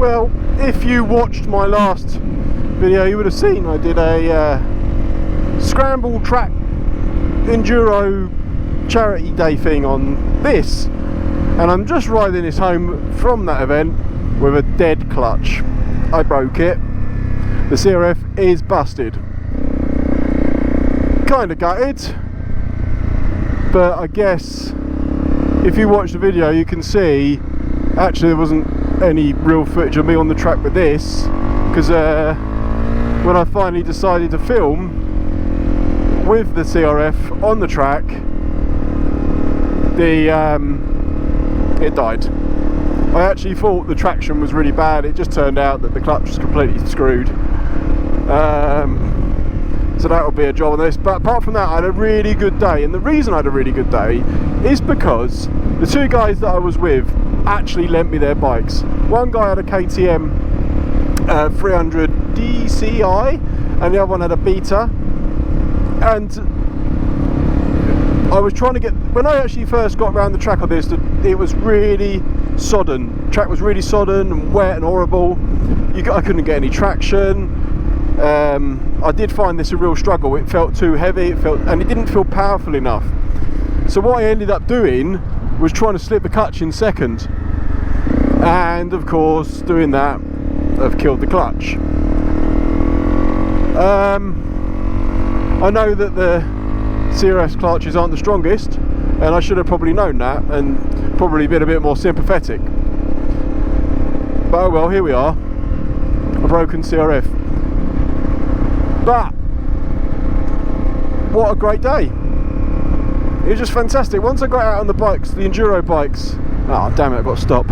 Well, if you watched my last video, you would have seen I did a scramble track enduro charity day thing on this, and I'm just riding this home from that event with a dead clutch. I broke it. The CRF is busted. Kind of gutted, but I guess if you watch the video you can see actually there wasn't any real footage of me on the track with this, because when I finally decided to film with the CRF on the track, it died. I actually thought the traction was really bad. It just turned out that the clutch was completely screwed. So that will be a job on this. But apart from that, I had a really good day, and the reason I had a really good day is because the two guys that I was with actually lent me their bikes. One guy had a KTM 300 DCI, and the other one had a Beta. And I was trying to get, when I actually first got around the track on this, it was really sodden. The track was really sodden and wet and horrible. I couldn't get any traction. I did find this a real struggle. It felt too heavy, and it didn't feel powerful enough. So what I ended up doing was trying to slip the clutch in second, and of course doing that I've killed the clutch. I know that the CRF clutches aren't the strongest, and I should have probably known that and probably been a bit more sympathetic, but oh well, here we are, a broken CRF. But what a great day. It was just fantastic. Once I got out on the bikes, the enduro bikes, oh damn it, I've got to stop.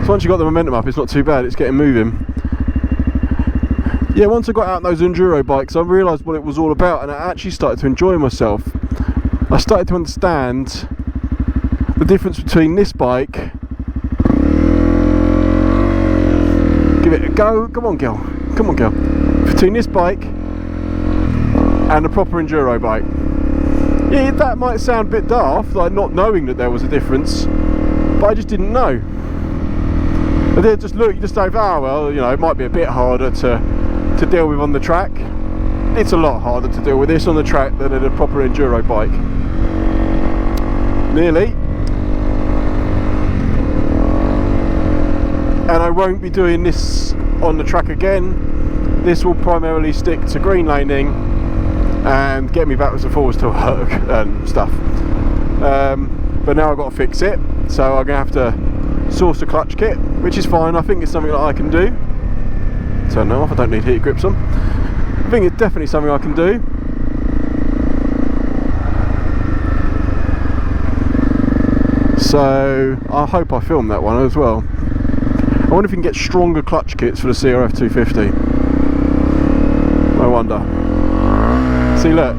So once you got the momentum up, it's not too bad, it's getting moving. Yeah, once I got out on those enduro bikes, I realised what it was all about, and I actually started to enjoy myself. I started to understand the difference between this bike, give it a go, come on girl, between this bike and a proper enduro bike. Yeah, that might sound a bit daft, like not knowing that there was a difference, but I just didn't know. And then just look, you just think, oh well, you know, it might be a bit harder to deal with on the track. It's a lot harder to deal with this on the track than in a proper enduro bike. Nearly. And I won't be doing this on the track again. This will primarily stick to green laning and get me backwards and forwards to work and stuff. But now I've got to fix it, so I'm going to have to source a clutch kit, which is fine. I think it's something that I can do. Turn that off, I don't need heat grips on. I think it's definitely something I can do. So I hope I filmed that one as well. I wonder if you can get stronger clutch kits for the CRF 250. I wonder. See, look,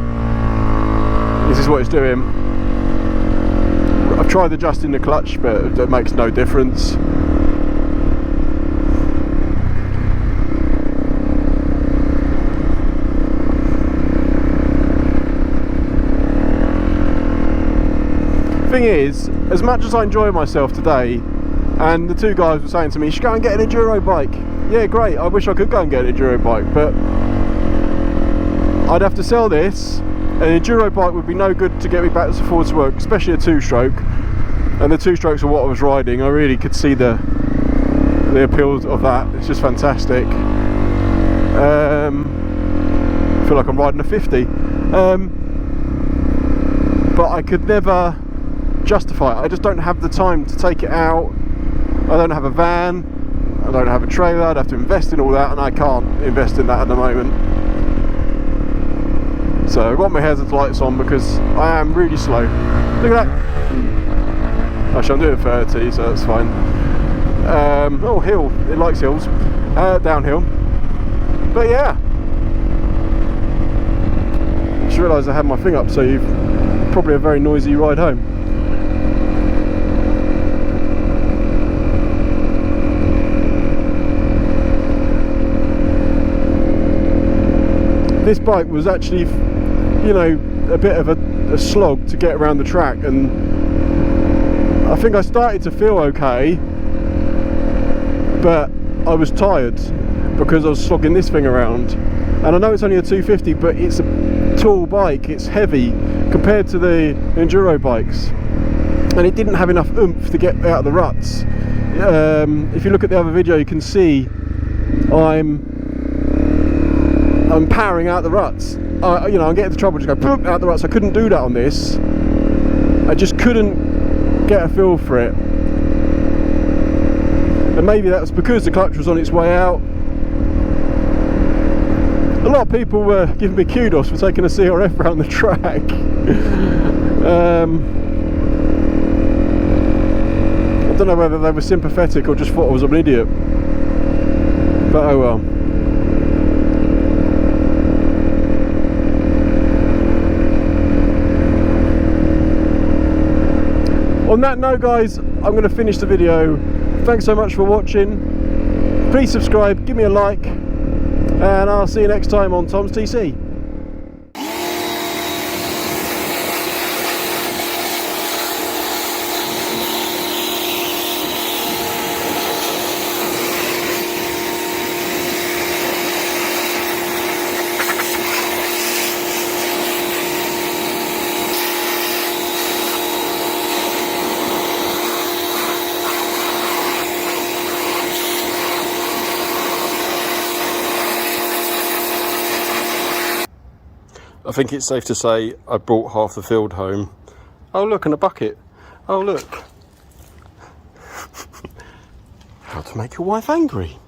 this is what it's doing. I've tried adjusting the clutch, but it makes no difference. Thing is, as much as I enjoy myself today, and the two guys were saying to me, you should go and get an enduro bike. Yeah, great, I wish I could go and get an enduro bike, but I'd have to sell this. An enduro bike would be no good to get me backwards and forwards to work, especially a two-stroke, and the two-strokes are what I was riding. I really could see the appeal of that. It's just fantastic. I feel like I'm riding a 50, but I could never justify it. I just don't have the time to take it out. I don't have a van, I don't have a trailer, I'd have to invest in all that, and I can't invest in that at the moment. So I've got my hazard lights on because I am really slow. Look at that. Actually, I'm doing 30, so that's fine. Oh, hill, it likes hills. Downhill. But yeah, just realised I had my thing up, so you've probably a very noisy ride home. This bike was actually, you know, a bit of a slog to get around the track, and I think I started to feel okay, but I was tired because I was slogging this thing around. And I know it's only a 250, but it's a tall bike, it's heavy compared to the enduro bikes, and it didn't have enough oomph to get out of the ruts. If you look at the other video, you can see I'm powering out the ruts. You know, I'm getting into trouble, just go out the ruts. I couldn't do that on this. I just couldn't get a feel for it. And maybe that was because the clutch was on its way out. A lot of people were giving me kudos for taking a CRF around the track. I don't know whether they were sympathetic or just thought I was an idiot. But oh well. On that note, guys, I'm going to finish the video. Thanks so much for watching. Please subscribe, give me a like, and I'll see you next time on Tom's TC. I think it's safe to say I brought half the field home. Oh look, and a bucket. Oh look. How to make your wife angry.